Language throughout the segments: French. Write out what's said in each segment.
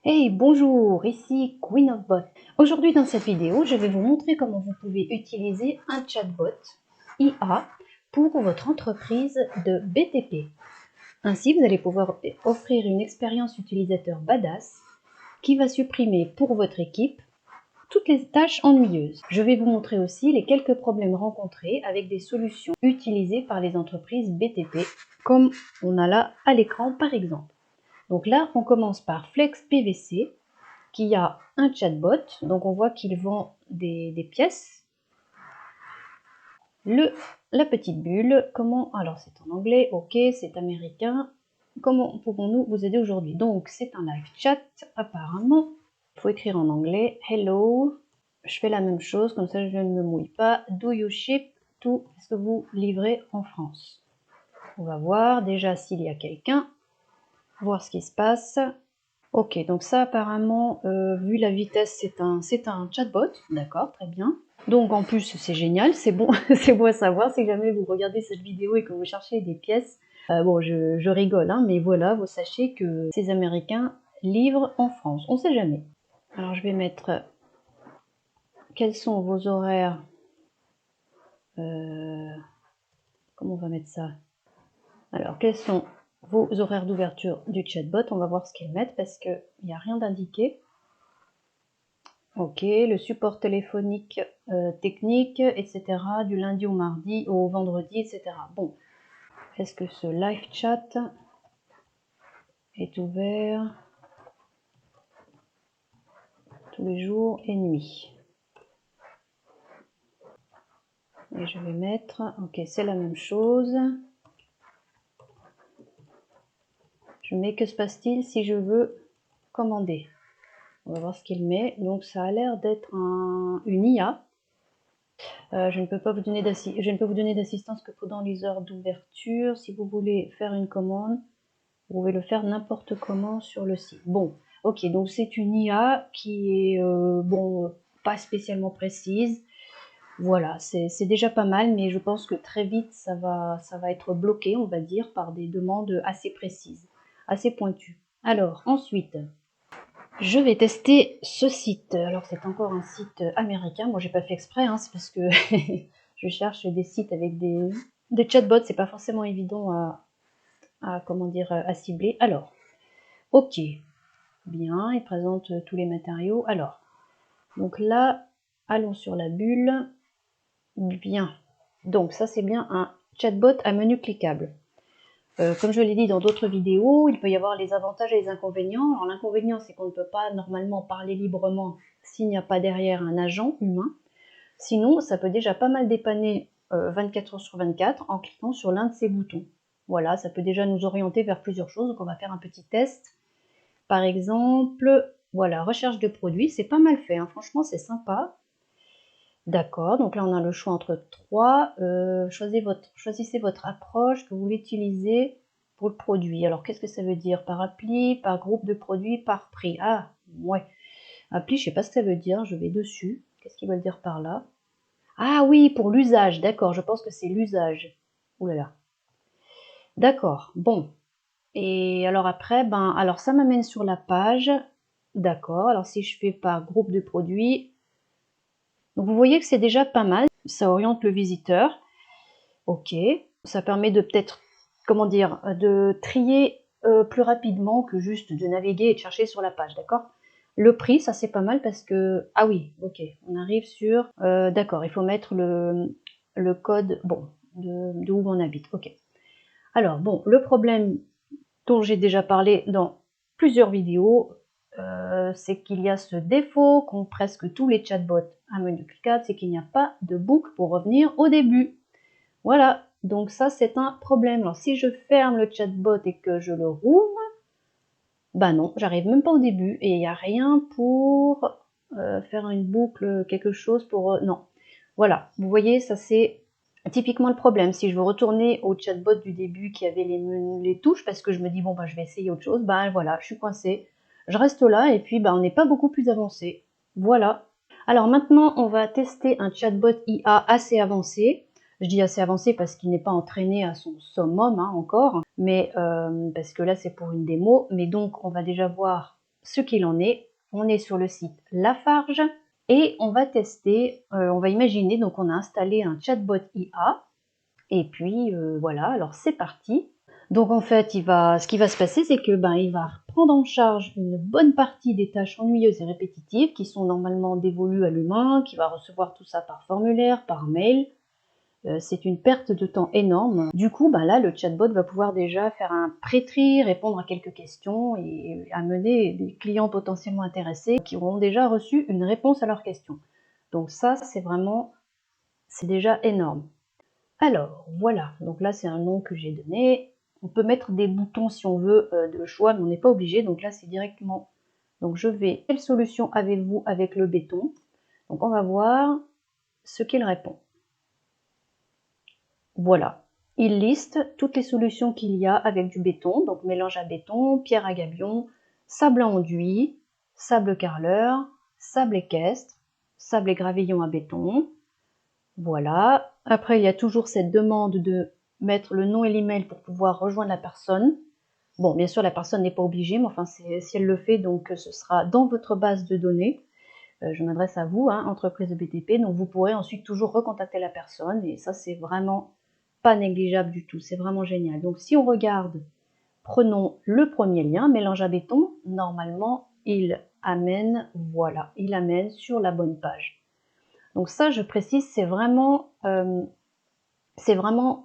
Hey, bonjour, ici Queen of Bot. Aujourd'hui dans cette vidéo, je vais vous montrer comment vous pouvez utiliser un chatbot IA pour votre entreprise de BTP. Ainsi, vous allez pouvoir offrir une expérience utilisateur badass qui va supprimer pour votre équipe toutes les tâches ennuyeuses. Je vais vous montrer aussi les quelques problèmes rencontrés avec des solutions utilisées par les entreprises BTP, comme on a là à l'écran par exemple. Donc là, on commence par Flex PVC, qui a un chatbot. Donc on voit qu'il vend des pièces. La petite bulle, comment... Alors c'est en anglais, ok, c'est américain. Comment pouvons-nous vous aider aujourd'hui? Donc c'est un live chat, apparemment. Il faut écrire en anglais. Hello. Je fais la même chose, comme ça je ne me mouille pas. Do you ship to... Est-ce que vous livrez en France? On va voir déjà s'il y a quelqu'un. Voir ce qui se passe. Ok, donc ça apparemment, vu la vitesse, c'est un chatbot, d'accord, très bien. Donc en plus c'est génial, c'est bon, c'est bon à savoir, si jamais vous regardez cette vidéo et que vous cherchez des pièces, bon je rigole, hein, mais voilà, vous sachez que ces Américains livrent en France, on sait jamais. Alors je vais mettre, quels sont vos horaires, comment on va mettre ça? Alors quels sont vos horaires d'ouverture du chatbot? On va voir ce qu'ils mettent parce qu'il n'y a rien d'indiqué. Ok, le support téléphonique, technique, etc. Du lundi au mardi, au vendredi, etc. Bon, est-ce que ce live chat est ouvert tous les jours et nuits? Et je vais mettre, ok, c'est la même chose. Je mets que se passe-t-il si je veux commander? On va voir ce qu'il met. Donc ça a l'air d'être une IA. Je ne peux vous donner d'assistance que pendant les heures d'ouverture. Si vous voulez faire une commande, vous pouvez le faire n'importe comment sur le site. Bon, ok, donc c'est une IA qui est, bon, pas spécialement précise. Voilà, c'est déjà pas mal, mais je pense que très vite, ça va être bloqué, on va dire, par des demandes assez précises, assez pointues. Alors, ensuite, je vais tester ce site. Alors, c'est encore un site américain. Moi, j'ai pas fait exprès, hein, c'est parce que je cherche des sites avec des chatbots. C'est pas forcément évident comment dire, à cibler. Alors, ok, bien, il présente tous les matériaux. Alors, donc là, allons sur la bulle. Bien. Donc, ça, c'est bien un chatbot à menu cliquable. Comme je l'ai dit dans d'autres vidéos, il peut y avoir les avantages et les inconvénients. Alors, l'inconvénient, c'est qu'on ne peut pas normalement parler librement s'il n'y a pas derrière un agent humain. Sinon, ça peut déjà pas mal dépanner 24 heures sur 24 en cliquant sur l'un de ces boutons. Voilà, ça peut déjà nous orienter vers plusieurs choses. Donc, on va faire un petit test. Par exemple, voilà, recherche de produits, c'est pas mal fait, hein. Franchement, c'est sympa. D'accord, donc là on a le choix entre trois. Choisissez votre approche que vous voulez utiliser pour le produit. Alors qu'est-ce que ça veut dire? Par appli, par groupe de produits, par prix? Ah, ouais. Appli, je sais pas ce que ça veut dire, je vais dessus. Qu'est-ce qu'ils veulent dire par là? Ah oui, pour l'usage, d'accord, je pense que c'est l'usage. Ouh là là. D'accord, bon. Et alors après, ben, alors ça m'amène sur la page. D'accord, alors si je fais par groupe de produits, donc vous voyez que c'est déjà pas mal, ça oriente le visiteur. Ok, ça permet de peut-être, comment dire, de trier plus rapidement que juste de naviguer et de chercher sur la page, d'accord? Le prix, ça c'est pas mal parce que, ah oui, ok, on arrive sur, d'accord, il faut mettre le code, bon, de où on habite, ok. Alors bon, le problème dont j'ai déjà parlé dans plusieurs vidéos, c'est qu'il y a ce défaut qu'ont presque tous les chatbots à menu cliquable, c'est qu'il n'y a pas de boucle pour revenir au début. Voilà, donc ça c'est un problème. Alors si je ferme le chatbot et que je le rouvre, bah non, j'arrive même pas au début et il n'y a rien pour faire une boucle, quelque chose pour... non, voilà, vous voyez, ça c'est typiquement le problème. Si je veux retourner au chatbot du début qui avait les touches, parce que je me dis, bon, bah, je vais essayer autre chose, bah voilà, je suis coincée. Je reste là et puis bah, on n'est pas beaucoup plus avancé. Voilà. Alors maintenant, on va tester un chatbot IA assez avancé. Je dis assez avancé parce qu'il n'est pas entraîné à son summum, hein, encore, mais parce que là, c'est pour une démo. Mais donc, on va déjà voir ce qu'il en est. On est sur le site Lafarge et on va tester, on va imaginer, donc on a installé un chatbot IA et puis voilà, alors c'est parti. Donc en fait, ce qui va se passer, c'est que il va prendre en charge une bonne partie des tâches ennuyeuses et répétitives qui sont normalement dévolues à l'humain, qui va recevoir tout ça par formulaire, par mail. C'est une perte de temps énorme. Du coup, là, le chatbot va pouvoir déjà faire un pré-tri, répondre à quelques questions et amener des clients potentiellement intéressés qui auront déjà reçu une réponse à leurs questions. Donc ça, c'est déjà énorme. Alors, voilà. Donc là, c'est un nom que j'ai donné. On peut mettre des boutons si on veut de choix, mais on n'est pas obligé. Donc là, c'est directement. Donc je vais. Quelle solution avez-vous avec le béton? Donc on va voir ce qu'il répond. Voilà, il liste toutes les solutions qu'il y a avec du béton, donc mélange à béton, pierre à gabion, sable à enduit, sable carreleur, sable équestre, sable et gravillon à béton. Voilà, après il y a toujours cette demande de mettre le nom et l'email pour pouvoir rejoindre la personne. Bon, bien sûr la personne n'est pas obligée, mais enfin si elle le fait, donc ce sera dans votre base de données. Je m'adresse à vous, entreprise de BTP, donc vous pourrez ensuite toujours recontacter la personne et ça c'est vraiment pas négligeable du tout, c'est vraiment génial. Donc si on regarde, prenons le premier lien, mélange à béton, normalement il amène, voilà, il amène sur la bonne page. Donc ça je précise, c'est vraiment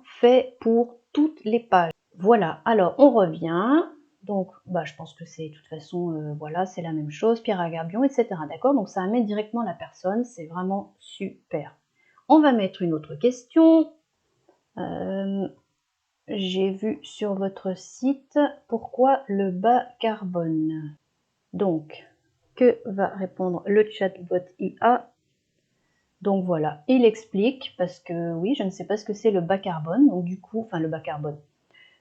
fait pour toutes les pages. Voilà, alors on revient. Donc, je pense que c'est de toute façon, voilà, c'est la même chose, pierre à gabion, etc. D'accord? Donc, ça amène directement la personne, c'est vraiment super. On va mettre une autre question. J'ai vu sur votre site, pourquoi le bas carbone? Donc, que va répondre le chatbot IA? Donc voilà, il explique, parce que oui, je ne sais pas ce que c'est le bas carbone, donc du coup, enfin le bas carbone.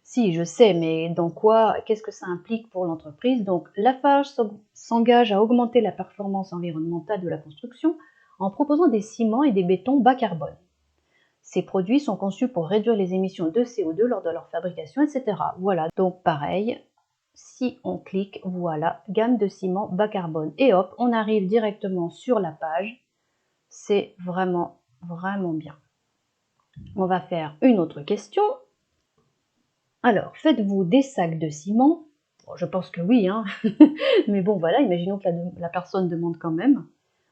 Si, je sais, mais dans quoi, qu'est-ce que ça implique pour l'entreprise? Donc, Lafarge s'engage à augmenter la performance environnementale de la construction en proposant des ciments et des bétons bas carbone. Ces produits sont conçus pour réduire les émissions de CO2 lors de leur fabrication, etc. Voilà, donc pareil, si on clique, voilà, gamme de ciments bas carbone. Et hop, on arrive directement sur la page. C'est vraiment, vraiment bien. On va faire une autre question. Alors, faites-vous des sacs de ciment? Bon, je pense que oui, mais bon, voilà, imaginons que la personne demande quand même.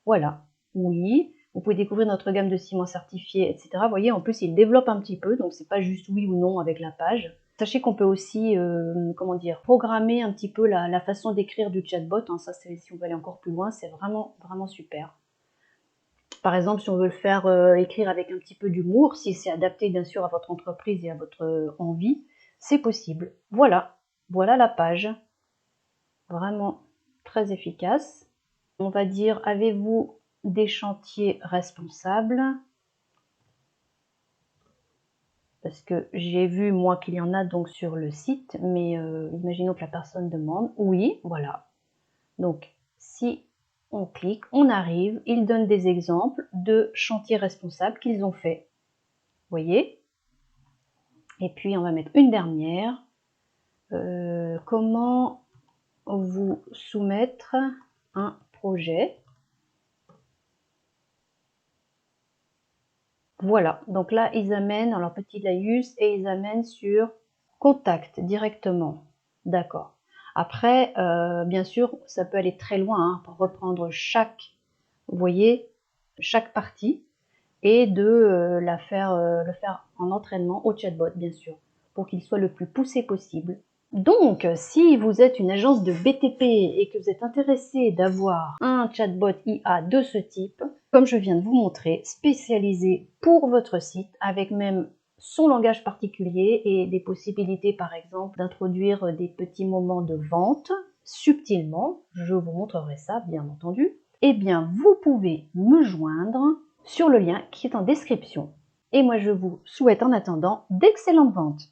Voilà, oui, vous pouvez découvrir notre gamme de ciment certifié, etc. Vous voyez, en plus, il développe un petit peu, donc c'est pas juste oui ou non avec la page. Sachez qu'on peut aussi, programmer un petit peu la façon d'écrire du chatbot. Ça, c'est si on veut aller encore plus loin, c'est vraiment, vraiment super. Par exemple, si on veut le faire écrire avec un petit peu d'humour, si c'est adapté bien sûr à votre entreprise et à votre envie, c'est possible. Voilà, voilà la page. Vraiment très efficace. On va dire, avez-vous des chantiers responsables? Parce que j'ai vu moi qu'il y en a donc sur le site, mais imaginons que la personne demande. Oui, voilà. Donc si on clique, on arrive, ils donnent des exemples de chantiers responsables qu'ils ont fait. Vous voyez? Et puis on va mettre une dernière. Comment vous soumettre un projet? Voilà, donc là ils amènent dans leur petit laïus et ils amènent sur contact directement. D'accord. Après, bien sûr, ça peut aller très loin pour reprendre vous voyez, chaque partie et de le faire en entraînement au chatbot, bien sûr, pour qu'il soit le plus poussé possible. Donc, si vous êtes une agence de BTP et que vous êtes intéressé d'avoir un chatbot IA de ce type, comme je viens de vous montrer, spécialisé pour votre site, avec même son langage particulier et des possibilités, par exemple, d'introduire des petits moments de vente subtilement, je vous montrerai ça, bien entendu, eh bien, vous pouvez me joindre sur le lien qui est en description. Et moi, je vous souhaite en attendant d'excellentes ventes.